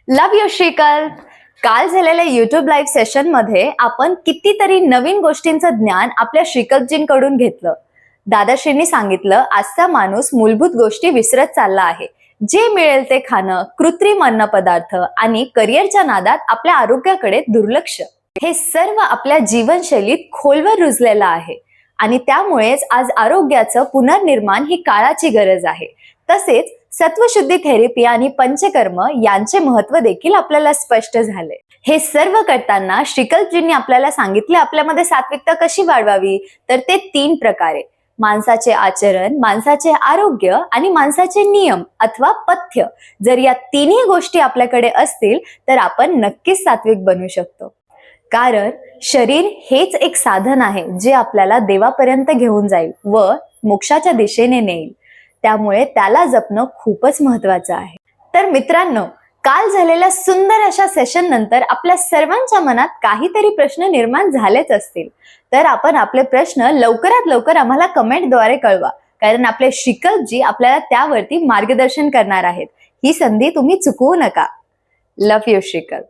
लव you श्रीकल्प. काल झालेल्या YouTube live session मध्ये आपण कितीतरी नवीन गोष्टींचं ज्ञान आपल्या श्रीकल्पजींकडून घेतलं. दादाश्रींनी सांगितलं, आजचा माणूस मूलभूत गोष्टी विसरत चालला आहे. जे मिळेल ते खाणं, कृत्रिम अन्न पदार्थ आणि करिअरच्या नादात आपल्या आरोग्याकडे दुर्लक्ष, हे सर्व आपल्या जीवनशैलीत खोलवर रुजलेलं आहे. आणि त्यामुळेच आज आरोग्याचं पुनर्निर्माण ही काळाची गरज आहे. तसेच सत्वशुद्धी थेरपी आणि पंचकर्म यांचे महत्व देखील आपल्याला स्पष्ट झाले. हे सर्व करताना श्रीकल्पजींनी आपल्याला सांगितले आपल्यामध्ये सात्विकता कशी वाढवावी, तर ते 3 प्रकारे: माणसाचे आचरण, माणसाचे आरोग्य आणि माणसाचे नियम अथवा पथ्य. जर या तिन्ही गोष्टी आपल्याकडे असतील तर आपण नक्कीच सात्विक बनू शकतो. कारण शरीर हेच एक साधन आहे जे आपल्याला देवापर्यंत घेऊन जाईल व मोक्षाच्या दिशेने नेईल. त्यामुळे त्याला जपणं खूपच महत्वाचं आहे. तर मित्रांनो, काल झालेल्या सुंदर अशा सेशन नंतर आपल्या सर्वांच्या मनात काहीतरी प्रश्न निर्माण झालेच असतील. तर आपण आपले प्रश्न लवकरात लवकर आम्हाला कमेंटद्वारे कळवा, कारण आपले श्रीकल्पजी आपल्याला त्यावरती मार्गदर्शन करणार आहेत. ही संधी तुम्ही चुकवू नका. लव यू श्रीकल्प.